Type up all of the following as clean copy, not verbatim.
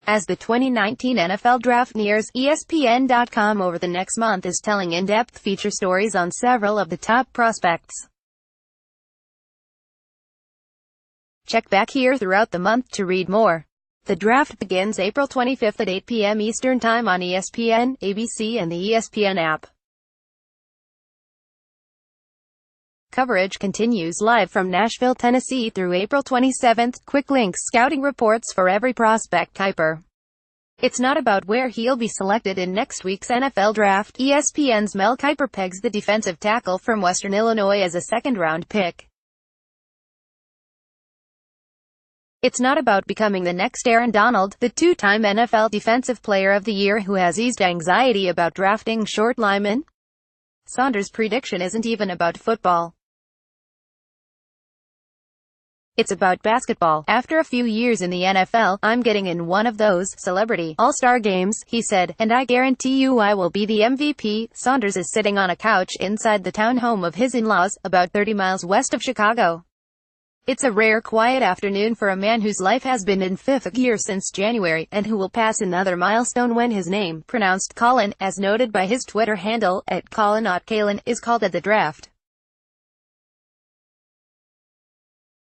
As the 2019 NFL Draft nears, ESPN.com over the next month is telling in-depth feature stories on several of the top prospects. Check back here throughout the month to read more. The draft begins April 25th at 8 p.m. Eastern Time on ESPN, ABC and the ESPN app. Coverage continues live from Nashville, Tennessee through April 27th. Quick links, scouting reports for every prospect. Kiper. It's not about where he'll be selected in next week's NFL Draft. ESPN's Mel Kiper pegs the defensive tackle from Western Illinois as a second-round pick. It's not about becoming the next Aaron Donald, the two-time NFL Defensive Player of the Year who has eased anxiety about drafting short linemen. Saunders' prediction isn't even about football. It's about basketball. After a few years in the NFL, I'm getting in one of those celebrity all-star games, he said, and I guarantee you I will be the MVP. Saunders is sitting on a couch inside the townhome of his in-laws, about 30 miles west of Chicago. It's a rare quiet afternoon for a man whose life has been in fifth gear since January, and who will pass another milestone when his name, pronounced Colin, as noted by his Twitter handle, @Colin_Kalen, is called at the draft.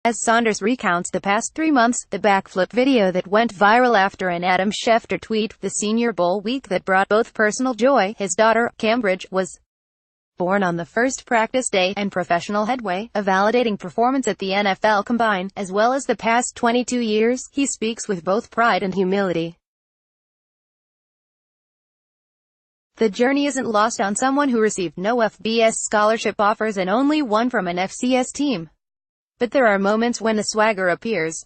As Saunders recounts the past 3 months, the backflip video that went viral after an Adam Schefter tweet, the Senior Bowl week that brought both personal joy, his daughter, Cambridge, was born on the first practice day, and professional headway, a validating performance at the NFL Combine, as well as the past 22 years, he speaks with both pride and humility. The journey isn't lost on someone who received no FBS scholarship offers and only one from an FCS team. But there are moments when a swagger appears.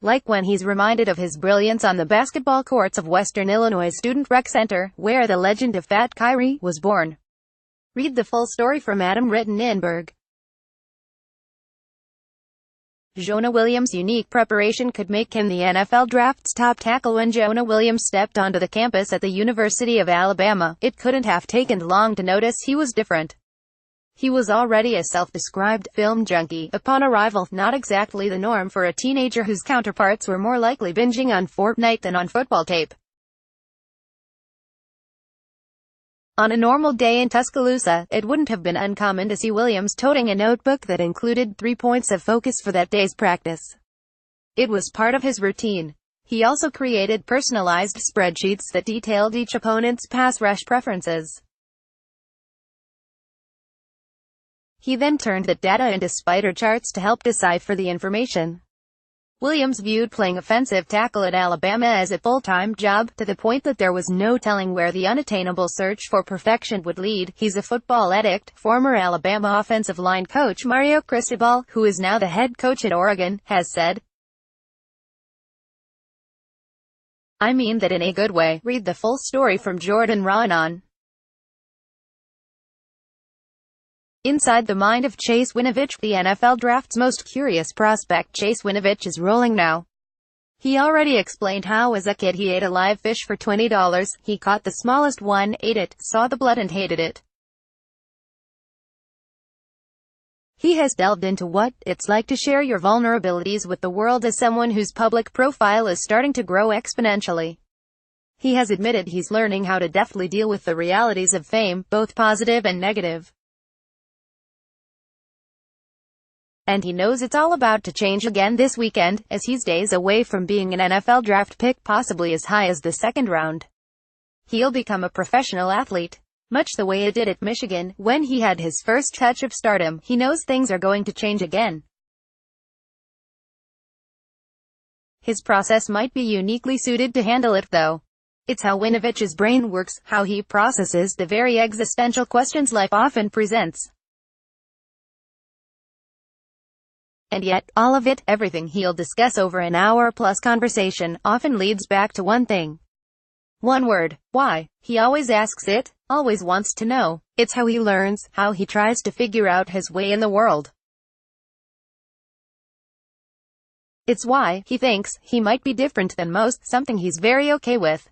Like when he's reminded of his brilliance on the basketball courts of Western Illinois Student Rec Center, where the legend of Fat Kyrie was born. Read the full story from Adam Rittenberg. Jonah Williams' unique preparation could make him the NFL Draft's top tackle. When Jonah Williams stepped onto the campus at the University of Alabama, it couldn't have taken long to notice he was different. He was already a self-described film junkie upon arrival, not exactly the norm for a teenager whose counterparts were more likely binging on Fortnite than on football tape. On a normal day in Tuscaloosa, it wouldn't have been uncommon to see Williams toting a notebook that included 3 points of focus for that day's practice. It was part of his routine. He also created personalized spreadsheets that detailed each opponent's pass rush preferences. He then turned that data into spider charts to help decipher the information. Williams viewed playing offensive tackle at Alabama as a full-time job, to the point that there was no telling where the unattainable search for perfection would lead. He's a football addict. Former Alabama offensive line coach Mario Cristobal, who is now the head coach at Oregon, has said, "I mean that in a good way." Read the full story from Jordan Raanan. Inside the mind of Chase Winovich, the NFL Draft's most curious prospect. Chase Winovich is rolling now. He already explained how as a kid he ate a live fish for $20, he caught the smallest one, ate it, saw the blood and hated it. He has delved into what it's like to share your vulnerabilities with the world as someone whose public profile is starting to grow exponentially. He has admitted he's learning how to deftly deal with the realities of fame, both positive and negative. And he knows it's all about to change again this weekend, as he's days away from being an NFL Draft pick, possibly as high as the second round. He'll become a professional athlete, much the way it did at Michigan, when he had his first touch of stardom. He knows things are going to change again. His process might be uniquely suited to handle it, though. It's how Winovich's brain works, how he processes the very existential questions life often presents. And yet, all of it, everything he'll discuss over an hour-plus conversation, often leads back to one thing. One word: why. He always asks it, always wants to know. It's how he learns, how he tries to figure out his way in the world. It's why he thinks he might be different than most, something he's very okay with.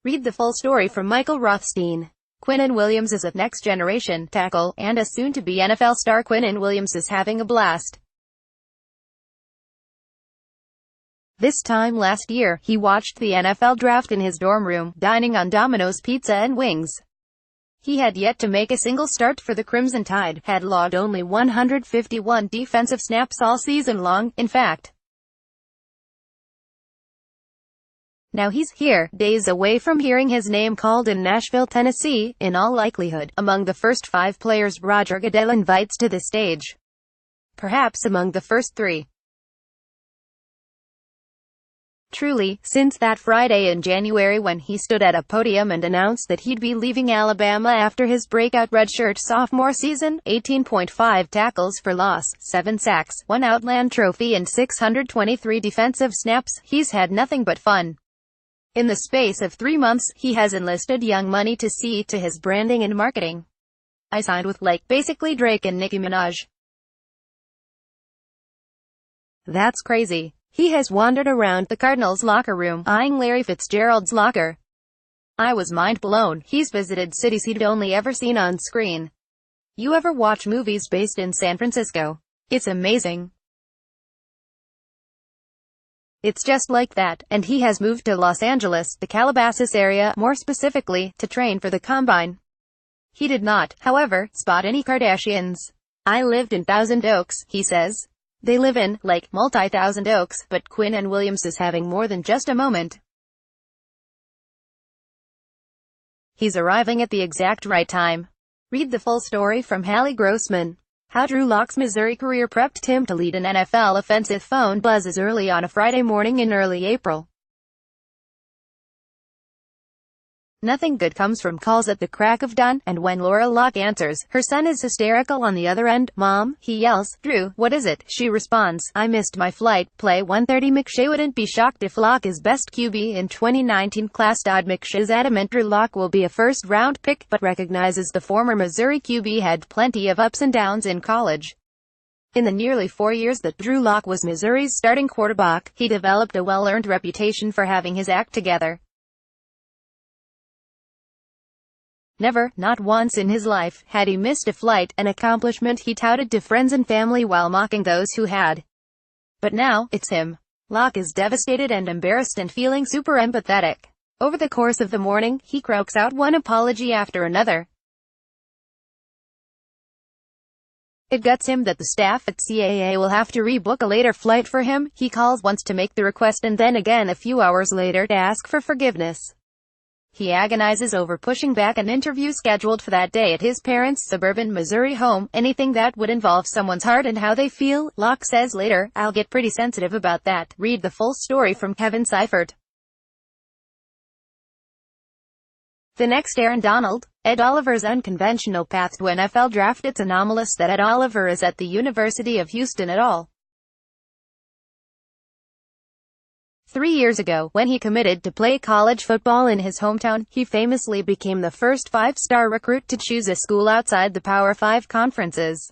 Read the full story from Michael Rothstein. Quinnen Williams is a next-generation tackle, and a soon-to-be NFL star. Quinnen Williams is having a blast. This time last year, he watched the NFL draft in his dorm room, dining on Domino's pizza and wings. He had yet to make a single start for the Crimson Tide, had logged only 151 defensive snaps all season long, in fact. Now he's here, days away from hearing his name called in Nashville, Tennessee, in all likelihood, among the first 5 players Roger Goodell invites to the stage. Perhaps among the first 3. Truly, since that Friday in January when he stood at a podium and announced that he'd be leaving Alabama after his breakout redshirt sophomore season, 18.5 tackles for loss, 7 sacks, 1 Outland Trophy and 623 defensive snaps, he's had nothing but fun. In the space of 3 months, he has enlisted young money to see to his branding and marketing. I signed with basically Drake and Nicki Minaj. That's crazy. He has wandered around the Cardinals locker room, eyeing Larry Fitzgerald's locker. I was mind blown. He's visited cities he'd only ever seen on screen. You ever watch movies based in San Francisco? It's amazing. It's just like that, and he has moved to Los Angeles, the Calabasas area, more specifically, to train for the Combine. He did not, however, spot any Kardashians. I lived in Thousand Oaks, he says. They live in, multi-thousand oaks, but Quinn Williams is having more than just a moment. He's arriving at the exact right time. Read the full story from Hallie Grossman. How Drew Lock's Missouri career prepped him to lead an NFL offensive. Phone buzzes early on a Friday morning in early April. Nothing good comes from calls at the crack of dawn, and when Laura Locke answers, her son is hysterical on the other end. "Mom," he yells. "Drew, what is it?" She responds, "I missed my flight." Play 130. McShay wouldn't be shocked if Locke is best QB in 2019 class. McShay is adamant Drew Lock will be a first-round pick, but recognizes the former Missouri QB had plenty of ups and downs in college. In the nearly 4 years that Drew Lock was Missouri's starting quarterback, he developed a well-earned reputation for having his act together. Never, not once in his life, had he missed a flight, an accomplishment he touted to friends and family while mocking those who had. But now, it's him. Locke is devastated and embarrassed and feeling super empathetic. Over the course of the morning, he croaks out one apology after another. It guts him that the staff at CAA will have to rebook a later flight for him. He calls once to make the request and then again a few hours later to ask for forgiveness. He agonizes over pushing back an interview scheduled for that day at his parents' suburban Missouri home, anything that would involve someone's heart and how they feel. Locke says later, "I'll get pretty sensitive about that." Read the full story from Kevin Seifert. The next Aaron Donald? Ed Oliver's unconventional path to NFL draft. It's anomalous that Ed Oliver is at the University of Houston at all. 3 years ago, when he committed to play college football in his hometown, he famously became the first 5-star recruit to choose a school outside the Power 5 conferences.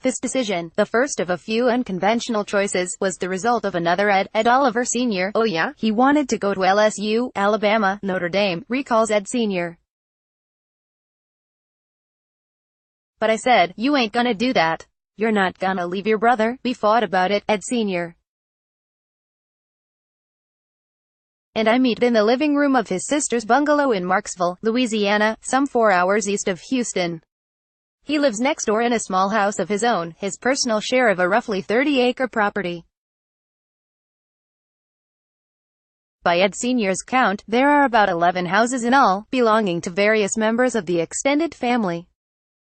This decision, the first of a few unconventional choices, was the result of another Ed Oliver Sr. "Oh yeah? He wanted to go to LSU, Alabama, Notre Dame," recalls Ed Sr. "But I said, you ain't gonna do that. You're not gonna leave your brother. We fought about it," Ed Sr. "And I meet in the living room of his sister's bungalow in Marksville, Louisiana, some 4 hours east of Houston. He lives next door in a small house of his own, his personal share of a roughly 30-acre property." By Ed Sr.'s count, there are about 11 houses in all, belonging to various members of the extended family.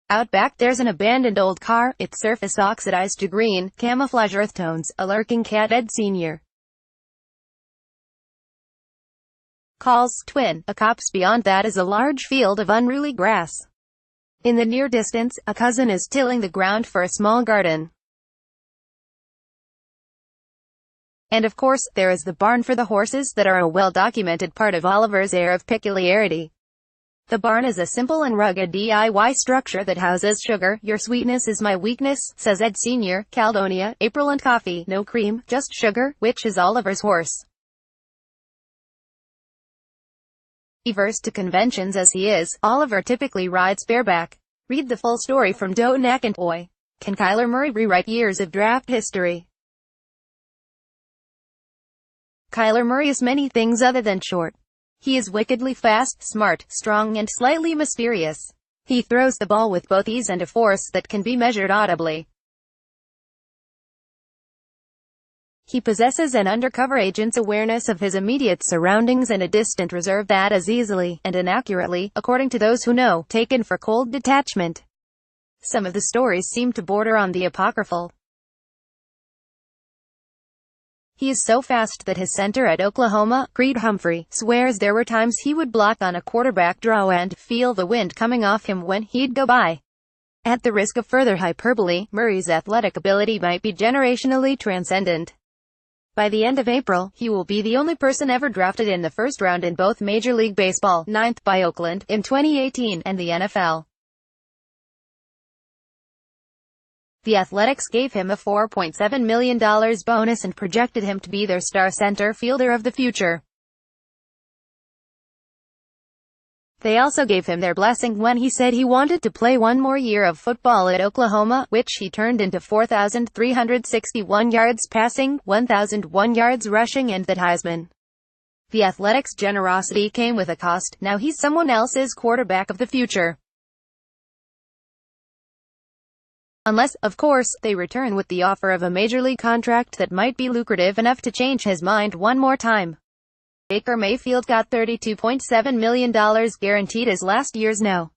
Out back there's an abandoned old car, its surface oxidized to green, camouflage earth tones, a lurking cat. Ed Sr. calls twin. A copse beyond that is a large field of unruly grass. In the near distance, a cousin is tilling the ground for a small garden. And of course, there is the barn for the horses that are a well-documented part of Oliver's air of peculiarity. The barn is a simple and rugged DIY structure that houses Sugar, "Your sweetness is my weakness," says Ed Sr., Caledonia, April, and coffee, no cream, just Sugar, which is Oliver's horse. Averse to conventions as he is, Oliver typically rides bareback. Read the full story from Doe McIntoy. Can Kyler Murray rewrite years of draft history? Kyler Murray is many things other than short. He is wickedly fast, smart, strong and slightly mysterious. He throws the ball with both ease and a force that can be measured audibly. He possesses an undercover agent's awareness of his immediate surroundings and a distant reserve that is easily, and inaccurately, according to those who know, taken for cold detachment. Some of the stories seem to border on the apocryphal. He is so fast that his center at Oklahoma, Creed Humphrey, swears there were times he would block on a quarterback draw and feel the wind coming off him when he'd go by. At the risk of further hyperbole, Murray's athletic ability might be generationally transcendent. By the end of April, he will be the only person ever drafted in the first round in both Major League Baseball, 9th by Oakland, in 2018, and the NFL. The Athletics gave him a $4.7 million bonus and projected him to be their star center fielder of the future. They also gave him their blessing when he said he wanted to play one more year of football at Oklahoma, which he turned into 4,361 yards passing, 1,001 yards rushing and that Heisman. The Athletics' generosity came with a cost. Now he's someone else's quarterback of the future. Unless, of course, they return with the offer of a major league contract that might be lucrative enough to change his mind one more time. Baker Mayfield got $32.7 million guaranteed as last year's no.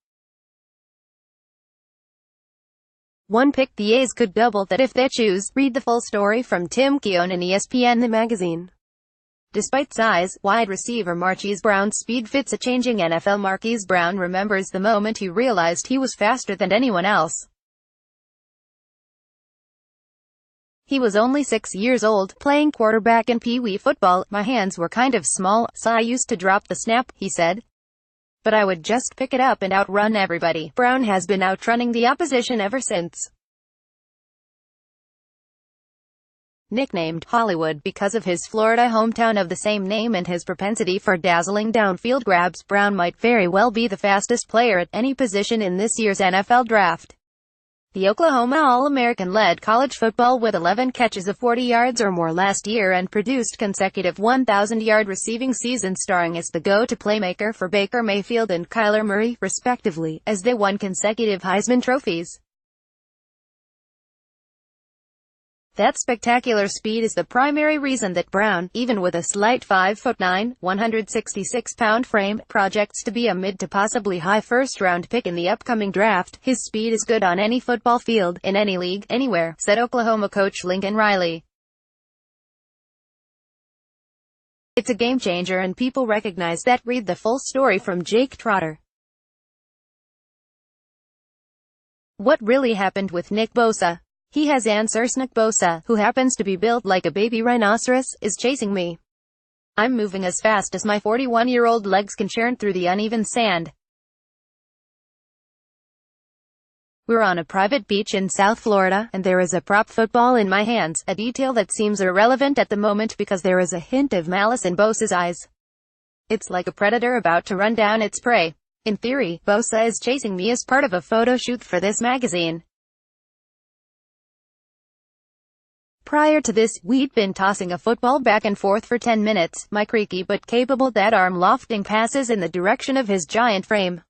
One pick. The A's could double that if they choose. Read the full story from Tim Keown in ESPN The Magazine. Despite size, wide receiver Marquise Brown's speed fits a changing NFL. Marquise Brown remembers the moment he realized he was faster than anyone else. He was only 6 years old, playing quarterback in Pee Wee football. My hands were kind of small, so I used to drop the snap, he said. But I would just pick it up and outrun everybody. Brown has been outrunning the opposition ever since. Nicknamed Hollywood because of his Florida hometown of the same name and his propensity for dazzling downfield grabs, Brown might very well be the fastest player at any position in this year's NFL draft. The Oklahoma All-American led college football with 11 catches of 40 yards or more last year and produced consecutive 1,000-yard receiving seasons, starring as the go-to playmaker for Baker Mayfield and Kyler Murray, respectively, as they won consecutive Heisman trophies. That spectacular speed is the primary reason that Brown, even with a slight 5'9", 166-pound frame, projects to be a mid to possibly high first-round pick in the upcoming draft. His speed is good on any football field, in any league, anywhere, said Oklahoma coach Lincoln Riley. It's a game-changer and people recognize that. Read the full story from Jake Trotter. What really happened with Nick Bosa? He has answers. Nick Bosa, who happens to be built like a baby rhinoceros, is chasing me. I'm moving as fast as my 41-year-old legs can churn through the uneven sand. We're on a private beach in South Florida, and there is a prop football in my hands, a detail that seems irrelevant at the moment because there is a hint of malice in Bosa's eyes. It's like a predator about to run down its prey. In theory, Bosa is chasing me as part of a photo shoot for this magazine. Prior to this, we'd been tossing a football back and forth for 10 minutes, my creaky but capable dead arm lofting passes in the direction of his giant frame.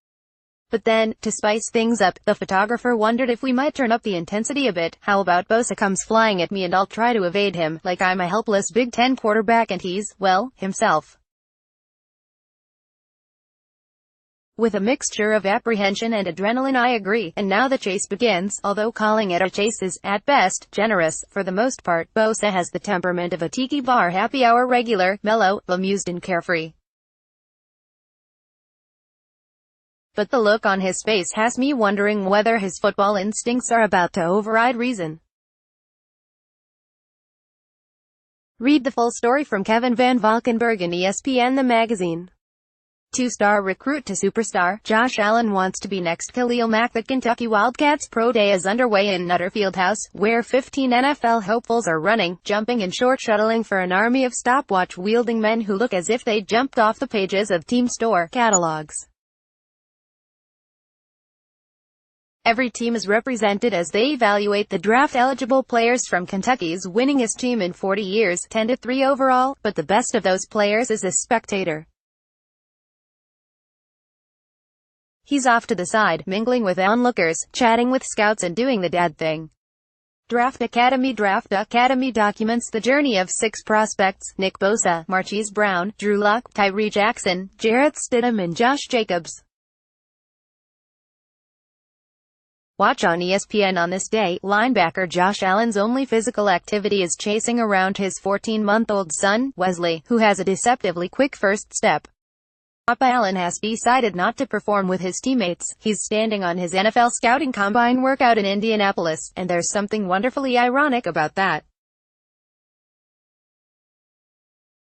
But then, to spice things up, the photographer wondered if we might turn up the intensity a bit. How about Bosa comes flying at me and I'll try to evade him, like I'm a helpless Big Ten quarterback and he's, well, himself. With a mixture of apprehension and adrenaline, I agree, and now the chase begins. Although calling it a chase is, at best, generous. For the most part, Bosa has the temperament of a tiki bar happy hour regular, mellow, amused and carefree. But the look on his face has me wondering whether his football instincts are about to override reason. Read the full story from Kevin Van Valkenburg in ESPN The Magazine. Two-star recruit to superstar, Josh Allen wants to be next Khalil Mack. The Kentucky Wildcats Pro Day is underway in Nutter Fieldhouse, where 15 NFL hopefuls are running, jumping and short shuttling for an army of stopwatch-wielding men who look as if they jumped off the pages of team store catalogs. Every team is represented as they evaluate the draft-eligible players from Kentucky's winningest team in 40 years, 10-3 overall, but the best of those players is a spectator. He's off to the side, mingling with onlookers, chatting with scouts and doing the dad thing. Draft Academy documents the journey of 6 prospects: Nick Bosa, Marquise Brown, Drew Lock, Tyree Jackson, Jarrett Stidham and Josh Jacobs. Watch on ESPN on this day. Linebacker Josh Allen's only physical activity is chasing around his 14-month-old son, Wesley, who has a deceptively quick first step. Papa Allen has decided not to perform with his teammates. He's standing on his NFL scouting combine workout in Indianapolis, and there's something wonderfully ironic about that.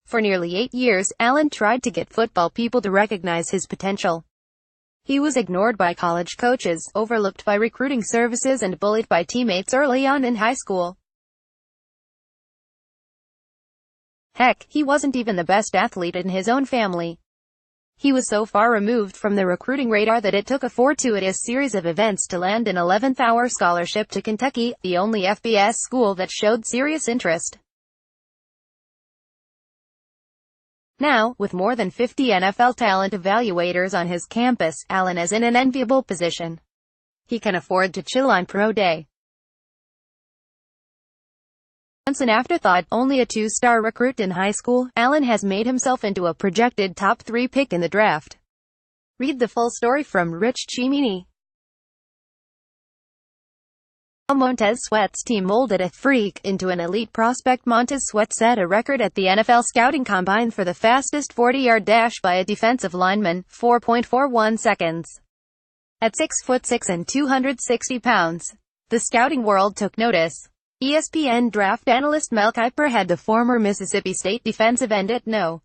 For nearly 8 years, Allen tried to get football people to recognize his potential. He was ignored by college coaches, overlooked by recruiting services and bullied by teammates early on in high school. Heck, he wasn't even the best athlete in his own family. He was so far removed from the recruiting radar that it took a fortuitous series of events to land an 11th-hour scholarship to Kentucky, the only FBS school that showed serious interest. Now, with more than 50 NFL talent evaluators on his campus, Allen is in an enviable position. He can afford to chill on pro day. Once an afterthought, only a 2-star recruit in high school, Allen has made himself into a projected top 3 pick in the draft. Read the full story from Rich Cimini. Montez Sweat's team molded a freak into an elite prospect. Montez Sweat set a record at the NFL Scouting Combine for the fastest 40-yard dash by a defensive lineman, 4.41 seconds. At 6'6" and 260 pounds, the scouting world took notice. ESPN draft analyst Mel Kiper had the former Mississippi State defensive end at No.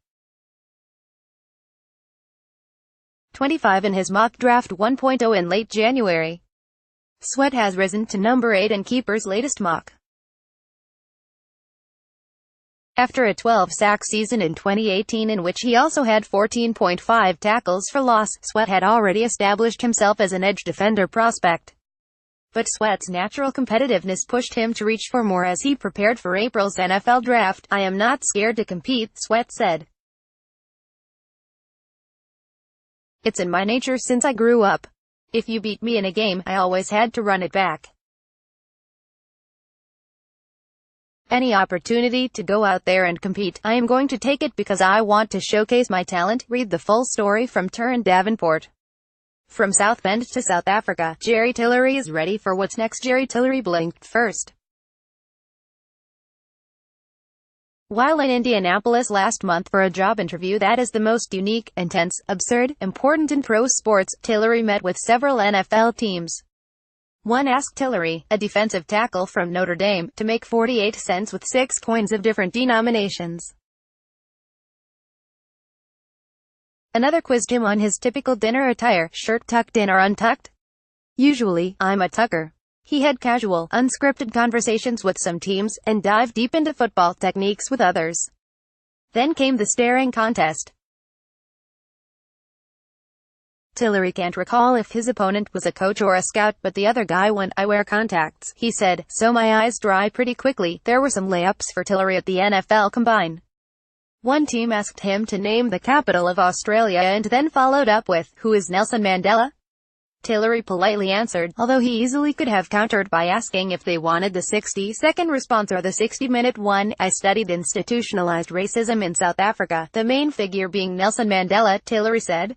25 in his mock draft 1.0 in late January. Sweat has risen to number 8 in Kiper's latest mock. After a 12-sack season in 2018 in which he also had 14.5 tackles for loss, Sweat had already established himself as an edge defender prospect. But Sweat's natural competitiveness pushed him to reach for more as he prepared for April's NFL draft. "I am not scared to compete," Sweat said. "It's in my nature since I grew up. If you beat me in a game, I always had to run it back. Any opportunity to go out there and compete, I am going to take it because I want to showcase my talent." Read the full story from Turin Davenport. From South Bend to South Africa, Jerry Tillery is ready for what's next. Jerry Tillery blinked first. While in Indianapolis last month for a job interview that is the most unique, intense, absurd, important in pro sports, Tillery met with several NFL teams. One asked Tillery, a defensive tackle from Notre Dame, to make 48 cents with 6 coins of different denominations. Another quizzed him on his typical dinner attire, shirt tucked in or untucked. "Usually, I'm a tucker." He had casual, unscripted conversations with some teams, and dived deep into football techniques with others. Then came the staring contest. Tillery can't recall if his opponent was a coach or a scout, but the other guy went, "I wear contacts," he said, "so my eyes dry pretty quickly." There were some layups for Tillery at the NFL Combine. One team asked him to name the capital of Australia and then followed up with, "Who is Nelson Mandela?" Tillery politely answered, although he easily could have countered by asking if they wanted the 60-second response or the 60-minute one. "I studied institutionalized racism in South Africa, the main figure being Nelson Mandela," Tillery said.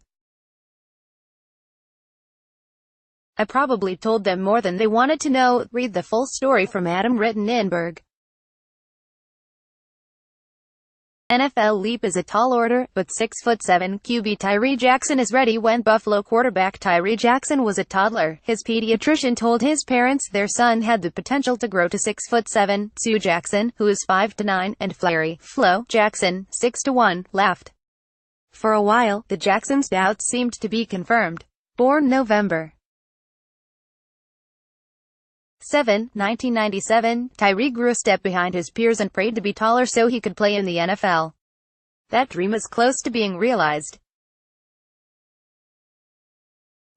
"I probably told them more than they wanted to know." Read the full story from Adam Rittenenberg. NFL leap is a tall order, but 6'7" QB Tyree Jackson is ready. When Buffalo quarterback Tyree Jackson was a toddler, his pediatrician told his parents their son had the potential to grow to 6'7". Sue Jackson, who is 5'9", and Flurry Flo Jackson, 6'1", laughed. For a while, the Jacksons' doubts seemed to be confirmed. Born November 7, 1997, Tyree grew a step behind his peers and prayed to be taller so he could play in the NFL. That dream is close to being realized.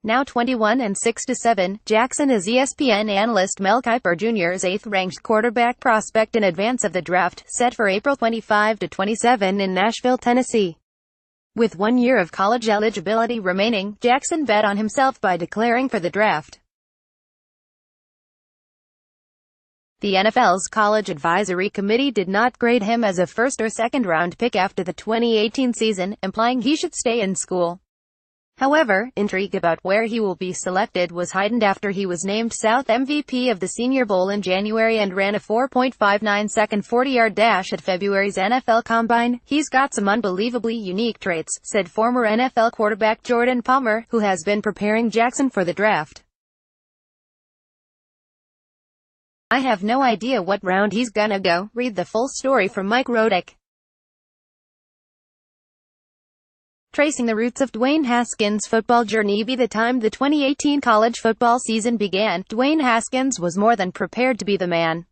Now 21 and 6-7, Jackson is ESPN analyst Mel Kiper Jr.'s 8th-ranked quarterback prospect in advance of the draft, set for April 25 to 27 in Nashville, Tennessee. With 1 year of college eligibility remaining, Jackson bet on himself by declaring for the draft. The NFL's College Advisory Committee did not grade him as a first- or second-round pick after the 2018 season, implying he should stay in school. However, intrigue about where he will be selected was heightened after he was named South MVP of the Senior Bowl in January and ran a 4.59-second 40-yard dash at February's NFL Combine. "He's got some unbelievably unique traits," said former NFL quarterback Jordan Palmer, who has been preparing Jackson for the draft. "I have no idea what round he's gonna go." Read the full story from Mike Rodick. Tracing the roots of Dwayne Haskins' football journey. By the time the 2018 college football season began, Dwayne Haskins was more than prepared to be the man.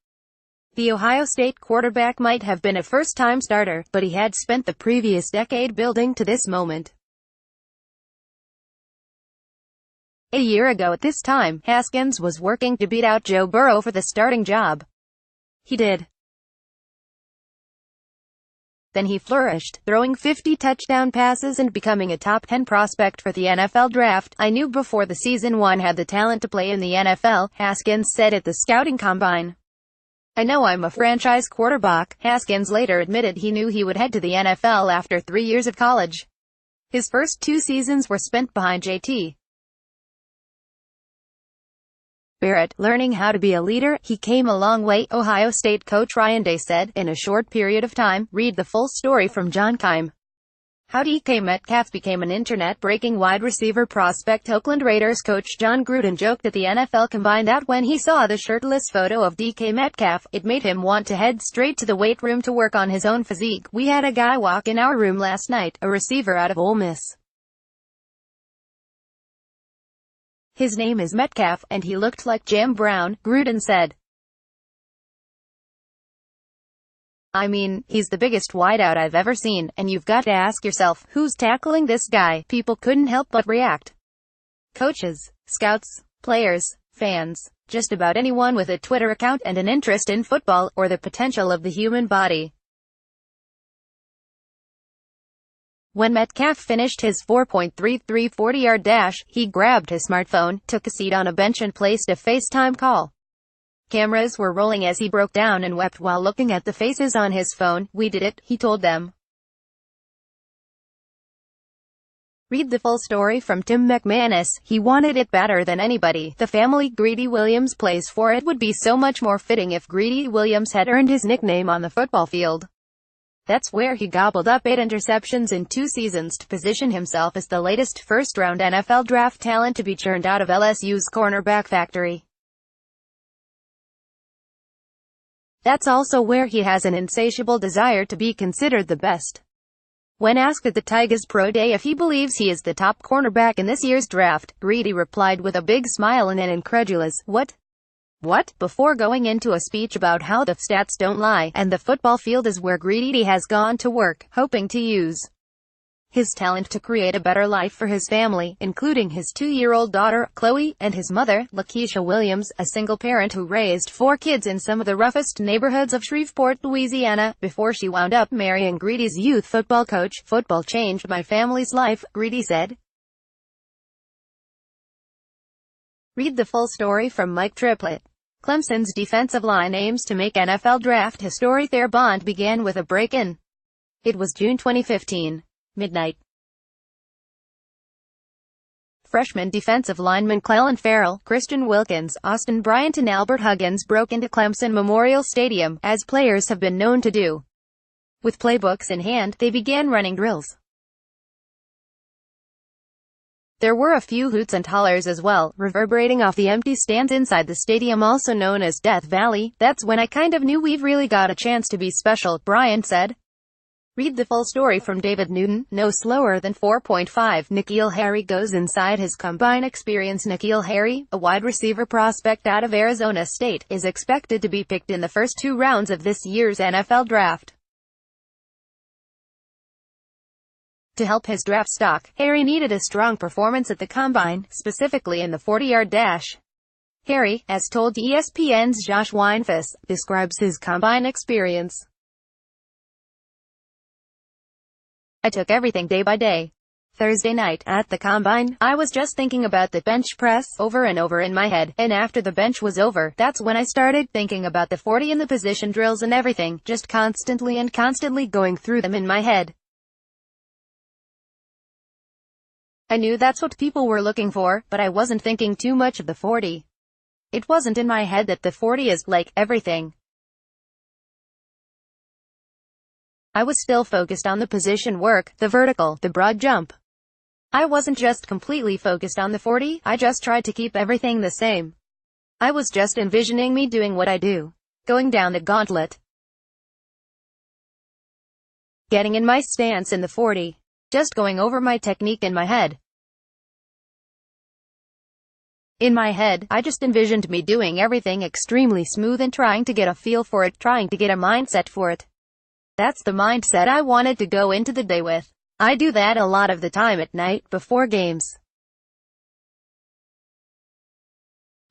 The Ohio State quarterback might have been a first-time starter, but he had spent the previous decade building to this moment. A year ago at this time, Haskins was working to beat out Joe Burrow for the starting job. He did. Then he flourished, throwing 50 touchdown passes and becoming a top 10 prospect for the NFL draft. "I knew before the season one had the talent to play in the NFL," Haskins said at the scouting combine. "I know I'm a franchise quarterback." Haskins later admitted he knew he would head to the NFL after 3 years of college. His first 2 seasons were spent behind J.T. Barrett, learning how to be a leader. "He came a long way," Ohio State coach Ryan Day said, "in a short period of time." Read the full story from John Keim. How DK Metcalf became an internet-breaking wide receiver prospect. Oakland Raiders coach John Gruden joked at the NFL Combine that when he saw the shirtless photo of DK Metcalf, it made him want to head straight to the weight room to work on his own physique. "We had a guy walk in our room last night, a receiver out of Ole Miss. His name is Metcalf, and he looked like Jam Brown," Gruden said. "I mean, he's the biggest wideout I've ever seen, and you've got to ask yourself, who's tackling this guy?" People couldn't help but react. Coaches, scouts, players, fans, just about anyone with a Twitter account and an interest in football, or the potential of the human body. When Metcalf finished his 4.33 40-yard dash, he grabbed his smartphone, took a seat on a bench and placed a FaceTime call. Cameras were rolling as he broke down and wept while looking at the faces on his phone. "We did it," he told them. Read the full story from Tim McManus. "He wanted it better than anybody. The family Greedy Williams plays for. It would be so much more fitting if Greedy Williams had earned his nickname on the football field. That's where he gobbled up 8 interceptions in 2 seasons to position himself as the latest first-round NFL draft talent to be churned out of LSU's cornerback factory. That's also where he has an insatiable desire to be considered the best." When asked at the Tigers Pro Day if he believes he is the top cornerback in this year's draft, Greedy replied with a big smile and an incredulous, What? Before going into a speech about how the stats don't lie, and the football field is where Greedy has gone to work, hoping to use his talent to create a better life for his family, including his 2-year-old daughter, Chloe, and his mother, Lakeisha Williams, a single parent who raised 4 kids in some of the roughest neighborhoods of Shreveport, Louisiana, before she wound up marrying Greedy's youth football coach. "Football changed my family's life," Greedy said. Read the full story from Mike Triplett. Clemson's defensive line aims to make NFL draft history. Their bond began with a break-in. It was June 2015. Midnight. Freshman defensive linemen Clelin Ferrell, Christian Wilkins, Austin Bryant and Albert Huggins broke into Clemson Memorial Stadium, as players have been known to do. With playbooks in hand, they began running drills. There were a few hoots and hollers as well, reverberating off the empty stands inside the stadium, also known as Death Valley. "That's when I kind of knew we've really got a chance to be special," Bryant said. Read the full story from David Newton. No slower than 4.5. N'Keal Harry goes inside his combine experience. N'Keal Harry, a wide receiver prospect out of Arizona State, is expected to be picked in the first 2 rounds of this year's NFL draft. To help his draft stock, Harry needed a strong performance at the combine, specifically in the 40-yard dash. Harry, as told to ESPN's Josh Weinfuss, describes his combine experience. "I took everything day by day. Thursday night, at the combine, I was just thinking about the bench press, over and over in my head, and after the bench was over, that's when I started thinking about the 40 and the position drills and everything, just constantly going through them in my head. I knew that's what people were looking for, but I wasn't thinking too much of the 40. It wasn't in my head that the 40 is, like, everything. I was still focused on the position work, the vertical, the broad jump. I wasn't just completely focused on the 40, I just tried to keep everything the same. I was just envisioning me doing what I do. Going down the gauntlet. Getting in my stance in the 40. Just going over my technique in my head. In my head, I just envisioned me doing everything extremely smooth and trying to get a feel for it, trying to get a mindset for it. That's the mindset I wanted to go into the day with. I do that a lot of the time at night, before games.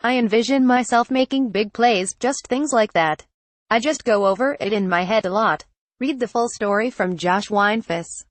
I envision myself making big plays, just things like that. I just go over it in my head a lot." Read the full story from Josh Weinfuss.